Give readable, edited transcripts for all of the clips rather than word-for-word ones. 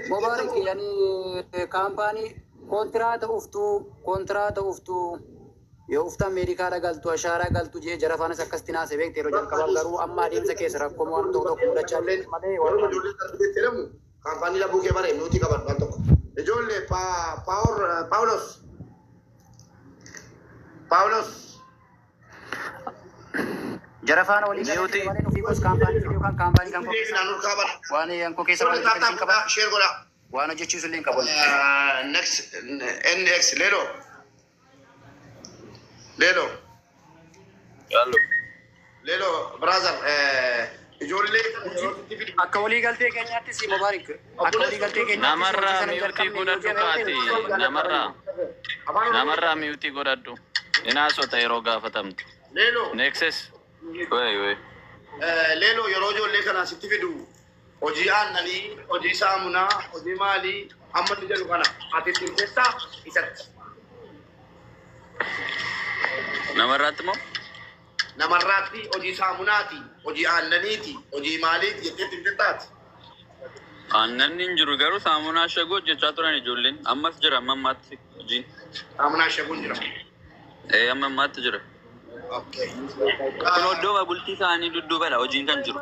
مبارك يعني كامباني كونترات أفتو يوفتا أمريكا قالتو أشارة قالتو جي جرفانا سكستنا سبيك تيرو جان كباب غرو أما ديم سكيس ركم وان تو كودا چالين مالي وان تيرمو كامباني لا بوكي بارے نوتي كبار بانتو جولے باولوس جرفانا ولي نيوتي في كوس كامباني فيديو كان كامباني كان وانا يانكو كيسا وانا كبار شير غلا وانا جيتشي سلين كبار نكس NX ليلو ليلو برازر جولي اكولي غلطي كنياتي سي مبارك اكولي غلطي كنياتي نمرة ميوتي غودو كاتي نمرة ميوتي غودو إناسو تيرو غافتمت ليلو نكسس وي ليلو يروجو لكنا ستفيدو وجي آنني وجي سامنا وجي مالي أمد جلو كنا آتي تلتستا إسات نمراتمو نمراتي وجي سامناتي وجي آننيتي وجي ماليتي يتي تلتاتي أنن نجرو غرو سامونا شغو جچاتوراني جولين أمس جرا ممات جين سامنا شغو جرا إيه أمم مات جرا اوكي كنو دوبا بولتي ساني دودو بلا وجين كان جرو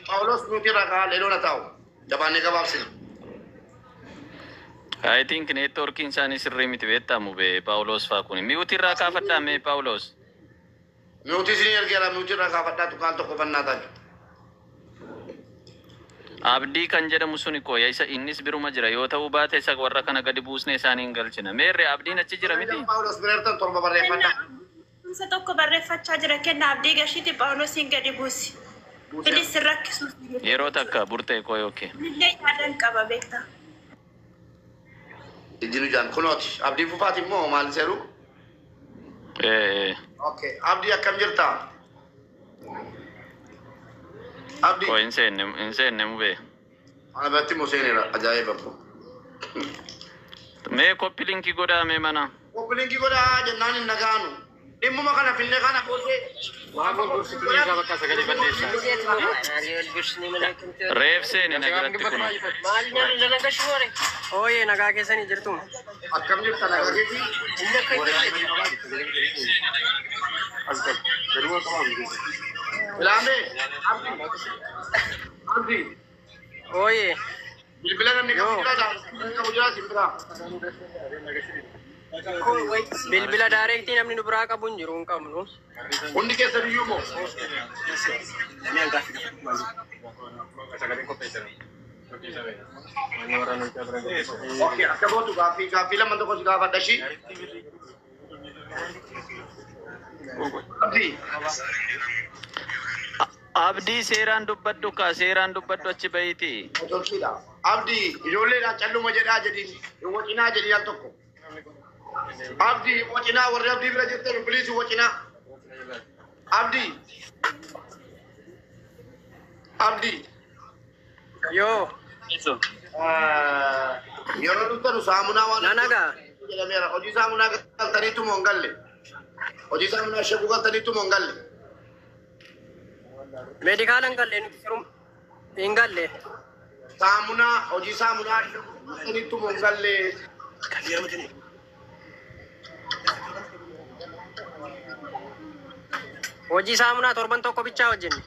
باولوس نوتي ركا ليلو نتاو دباني كباب سن I think networking sani sirrimiti bettamu be Paulos fakuni miuti raka fatta me Paulos miuti senior kera miuti raka fatta tu kan to ko bannata abdi kan jedhamu suni ko isa innis biruma jira yoo ta'u baate isa warra kana gadi buusne isaaniin galchina meerre abdiin achi jira miti Paulos birertan torba barreeffadha isa tokko barreeffachaa jira kenna abdii gashiti Paulosiin gadi buusi bilis rakkisu yeroo takka burtee koo yooke illee yaadan qaba beekta Idinu jan kunoti abdi fufati mo mal seru okay abdi akam jirta abdi ko insenne mu be ana batti mo senera ajaiba ko me copy linki goda me mana copy linki goda jannani naganu dimmu makana finne kana bose wago bursitni ka bakka sagale bandesa reef sene nagaratti kun maalnya dalan gashore oye nagaa keessani jirtu akkam jirta nagaa keeti ilame abdi oye bilbila namni kabujira jimbira bilbila direct namni nu biraa qabu hin jiru hin qabnu hundi keessa biyyuu moo okay akka gootu gaaffii lama tokko si gaafadha shi abdi seeraan dubbadhu ka seeraan dubbadhu achi bayiti abdi ijoolleedhaan calluma jedhaa jedhin wacinaa jedhin al tokko abdi wacinaa warri abdii bira jirtan ibliisi wacinaa abdi yoo yeroo duttanu saamunaa waan nanagaa jedhameera hojii saamunaa galtaniitu moo hin galle hojii saamunaa shaguu galtaniitu moo hin galle medikaalan galle hin galle saamunaa hojii saamunaa galtaniitu moo hin galle hojii saamunaa torban tokko bichaa hojjenne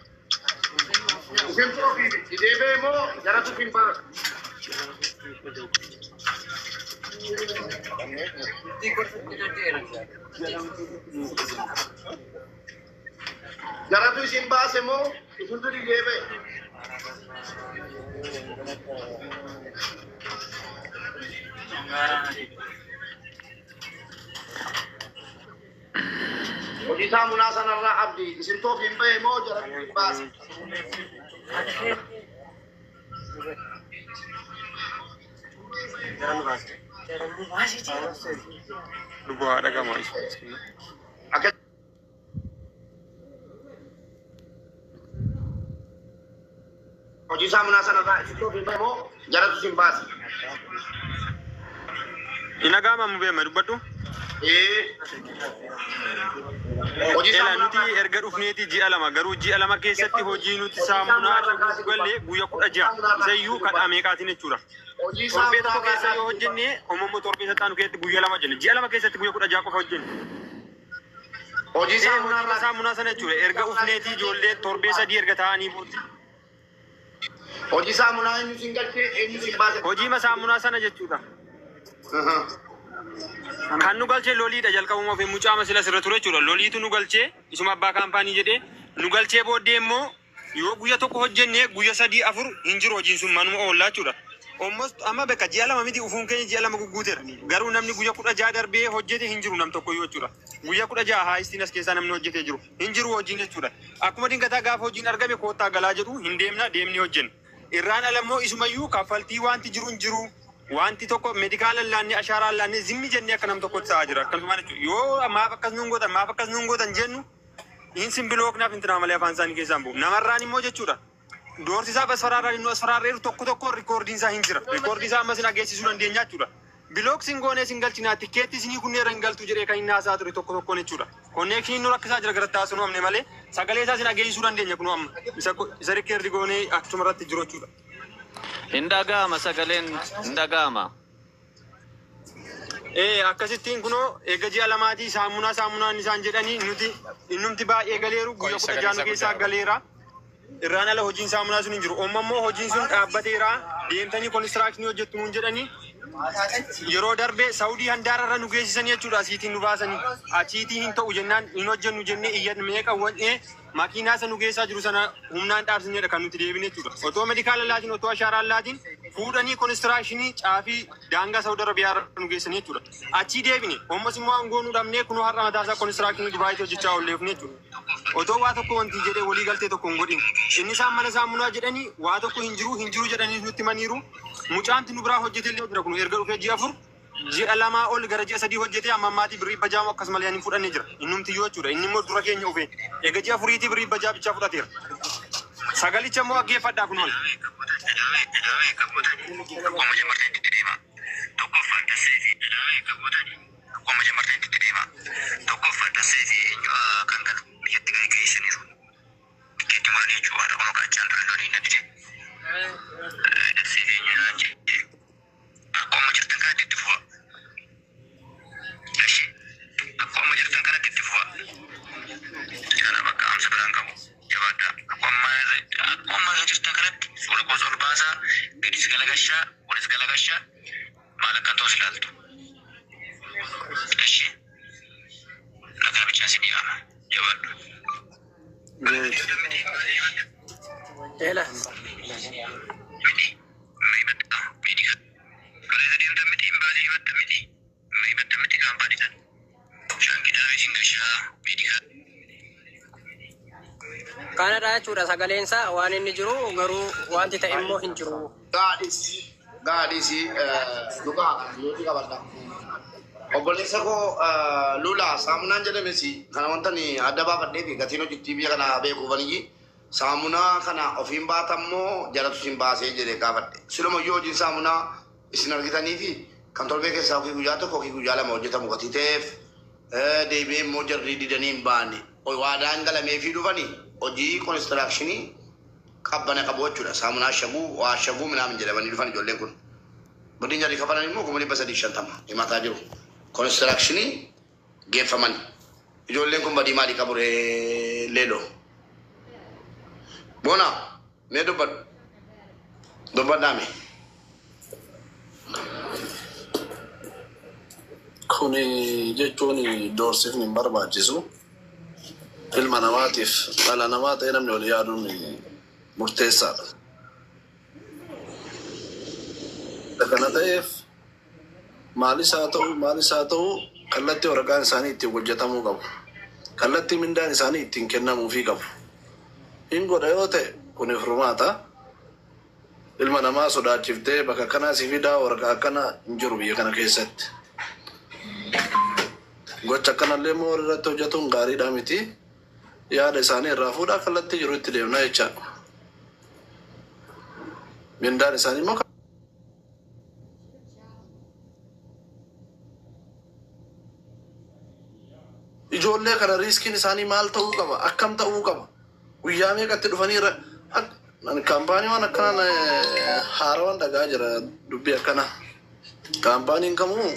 isin toofi deebee moo jaratu finbaa jaratu isin baase moo isin duri deebee hojii saamunaa sanarraa abdi isin toofi hin ba'e moo jaratu isin baase Lupa ada kamu. Hojii saamunaa sanarraa isin toofi hin ba'e moo jaratu isin baase Inagama mu be mai dubbatu? Ela nuti erga dhufneeti ji'a lama garuu ji'a lama keessatti hojii nuti saamunaa shaguuf galle guyya 16 isayyuu kadhaa meeqaatiin jechuudha. Torbee tokko keessa yoo hojjenne uumammoo torbee saxaanu keessatti guyya lama jenne ji'a lama keessatti guyya 16 qofa hojjenne. Hojii saamunaa sana jechuudha erga dhufneeti ijoollee torbee 3 erga ta'anii booddee. Hojii saamunaa eenyu siin galchee eenyu siin baase? Hojii saamunaa sana jechuudha. Kan nu galchee loliidha jalqabuma fi mucaa masila sirra ture jechuudha. Loliitu nu galchee isuma abbaa kaampaanii jedhee nu galchee booddee immoo yoo guyya tokko hojjennee guyya 3-4 hin jiru hojiin sun manuma oollaa jechuudha. Almost amma bakka ji'a lama miti ufuun keenya ji'a lama gugguuteera. Garuu namni guyya 16 darbee hojjete hin jiru nam tokko yoo jechuudha. Guyya 16 haayistiin as keessaa namni hojjetee jiru hin jiru hojiin jechuudha. Akkuma dingataa gaafa hojiin argame koottaa galaa jedhu hin deemna deemni hojjenna. Irraan alammoo isumayyuu kaffaltii wanti jiru hin jiru. Wanti tokko medikaala laannee ashaaraa laannee zimmi jennee akka nam tokkotti ta'aa jira. Akkasuma jechuudha. Yoo maaf akkas nuun gootan jennu hin simbilooknaaf hin tinaa malee afaan isaanii keessaan bu'u. Namarraan immoo jechuudha. Doorsisaa bas faraarraa inni as faraarreeru tokko rikoordiin isaa hin jira. Rikoordiin isaa ammas hin ageessisuu dandeenya jechuudha. Bilooksiin goonee sin galchinaa tikkeetti isinii kunneera hin galtu jedhee kan inni haasaa ture tokkoon jechuudha. Konneekshiniin nu rakkisaa jira gara taasisuu amne malee sagalee isaa sin ageessisuu dandeenya kun amma isa rikkeerdi goonee akkasuma irratti jiru jechuudha. Hindagaama sagaleen hindagaama. Akkasittiin kunoo eega ji'a lamaatii saamunaan isaan jedhanii nuti innumti baay'ee galeeru guyya 16 keessaa galeera. Irraan ala hojiin saamunaa sun hin jiru. Uumammoo hojiin sun dhaabbateera. Deemtanii konistiraakshini hojjettu nuun jedhanii yeroo darbee Saawudii handaararra nu geessisanii jechuudha. Asiitiin nu baasanii achiitii hin ta'u jennaan hin hojjennu jennee iyyan meeqa wannee makiinaa isa nu geessaa jiru sana humnaan dhaabsineedha kan nuti deebine jechuudha. Otoo medikaala laatiin otoo ashaaraan laatiin fuudhanii konistiraakshini caafii daangaa Saawud Arabiyaa nu geessanii jechuudha. Achii deebine ammas immoo aangoo nu dhabnee kunoo har'a mataasaa konistiraakshini Dubaayitti hojjechaa oolleefne jechuudha. Otoo waa tokko wanti jedhee walii galtee tokko hin godhin. Inni isaan mana saamunaa jedhanii waa tokko hin jiru jedhanii nutti maniiru. Mucaanti nu biraa hojjetellee jira kun erga dhufee ji'a 4 ji'a lamaa ol gara ji'a 3 hojjetee amma ammaatii birrii bajaamu akkasumallee ani fudhannee jira. Innumti yoo jechuudha. Inni immoo dura keenya dhufee eega ji'a 4 birrii bajaa bichaa fudhateera. Sagalicha immoo dhaggeeffadhaa kun wal. Kana jechuudha sagaleen isaa waan inni jiru garuu wanti ta'e immoo hin jiru. Gaadhiisi dhugaa nuti qabadha. Obboleessa koo Lula saamunaan jedhamesi kana wanta ni adda baafadhee fi gatiin hojjettii biyya kana beekuu baniyyi saamunaa kana ofiin baatammoo jalatu sin baasee jedhee gaafadhe. Siluma yoo hojiin saamunaa isin argitanii fi kan torbee keessaa ofii guyyaa tokko ofii guyyaa lama hojjetamu gatii ta'eef deebi'ee immoo jarrii didanii hin baane waadaan galamee fi dhufanii hojii konistiraakshini qabbana qabu jechuudha. Saamunaa shaguu waa shaguu minaamin jedhamanii dhufan ijoolleen kun. Budin jarri kafalan immoo 350 himataa jiru. Konistiraakshini geeffaman. Ijoolleen kun badii maalii qabu leeloo. Bona mee dubbadhaame. Kuni jechuun doorsifni hin barbaachisu. Ilma namaatiif dhala namaa ta'ee namni ol yaaduun murteessaadha. Kana ta'eef maalis haa ta'u kallattii waraqaan isaanii ittiin hojjetamuu qabu. Kallattii mindaan isaanii ittiin kennamuufii qabu. Hin godha yoo ta'e kuni furmaata. Ilma namaa sodaachiftee bakka kanaa si fidaa waraqaa akkana hin jiru biyya kana keessatti. Gocha akkanallee immoo irratti hojjetuun gaariidha miti. Yaada isaanii irraa fuudhaa kallattii jiru itti deemna jechaadha. Mindaan isaanii immoo ijoollee kana riiskiin isaanii maal ta'uu qaba akkam ta'uu qaba guyyaa meeqatti dhufanii kaampaanii waan akkanaan haarawaan dhagaa jira dubbii akkana kaampaaniin kamuu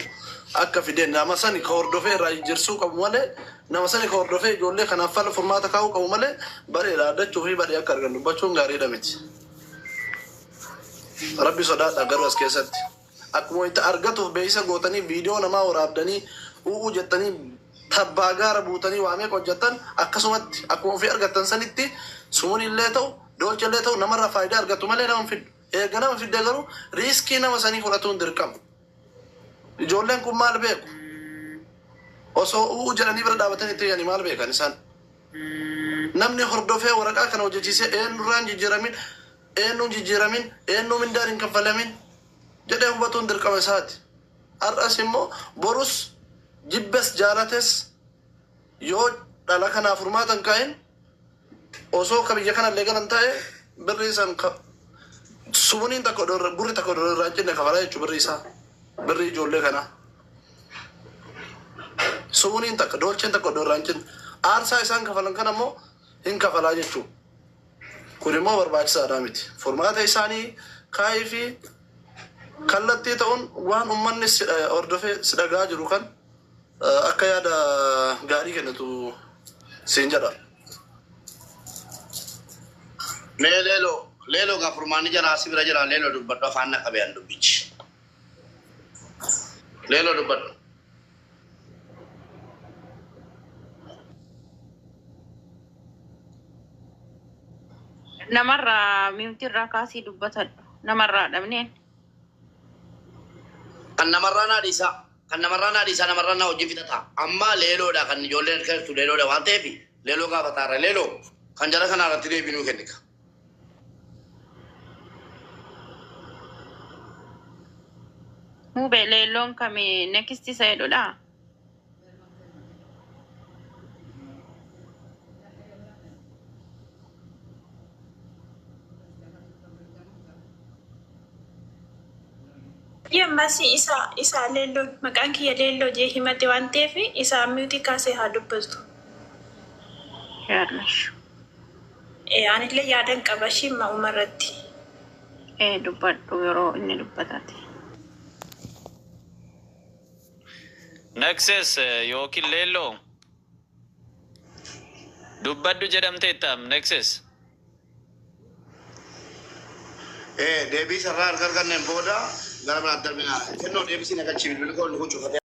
akka fideen nama sani ka hordofee irraa jirsuu qabu malee nama sani ka hordofee ijoollee kanaaf fala furmaata kaa'uu qabu malee baree dhaaddachuu fi baree akka argan dubbachuun gaariidha miti. Rabbi sodaadha garuu as keessatti akkuma itti argatuuf beeysa gootanii viidiyoo namaa waraabdanii u'uu jettanii tabbaa gaara buutanii waa meeqa hojjettan akkasumatti akkuma ofii argattan sanitti sumuun illee ta'u doolcha illee ta'u namarraa faayidaa argatu malee nama fiddu. Eega nama fidde garuu riiskii nama sanii fudhatuun dirqama. Ijoolleen kun maal beeku? Osoo u'uu jedhanii bira dhaabatanii itti yaani maal beekan isaan? Namni hordofee waraqaa kana hojjechiisee eenyurraan jijjiiramin eenyuun jijjiiramin eenyuun mindaan hin kaffalamin jedhee hubatuun dirqama isaati. Har'as immoo borus jibbes jaalates yoo dhala kanaaf furmaatan kaa'in osoo ka biyya kanallee galan ta'e birri isaan sumuuniin takka burri takka irraa cinne kafalaa jechuu birri isaa birri ijoollee kana sumuuniin takka doolcheen takka irraa cinne aarsaa isaan kafalan kana immoo hin kafalaa jechuu kun immoo barbaachisaadha miti furmaata isaanii kaa'ii fi kallattii ta'uun waan ummanni hordofee si dhagaa jiru kan akka yaada gaarii kennitu siin jedha. Mee leeloo gaa furmaanni jala asii bira jira leeloo dubbadhu afaan na qabee an dubbichi. Leeloo dubbadhu. Namarraa mimtiirraa kaasii dubbatadhu. Namarraa dhabneen. Kan namarraa naadhiisaa namarraa naa hojii fixata. Amma leeloodha kan ijoolleen keessattuu leeloodha waan ta'eef leeloo gaafataarra leeloo kan jara kanaa irratti deebinuu kennika. Mube leeloon kami nekisti sayedudha. Yemmasi isa leelloo maqaan kiyya leelloo jee himate waan ta'eef isa miti kaasee haa dubbatu. Yaadash. Anillee yaadan qaba shimma umarratti. Dubbadhu yeroo inni dubbataati. Naqses yookiin leelloo dubbadhu jedhamteettam Naqses. Deebii sarara arganneen booda gara biraatti darbinaa. Kennoo deebisii nagalchii bilbila koo inni kun cufatee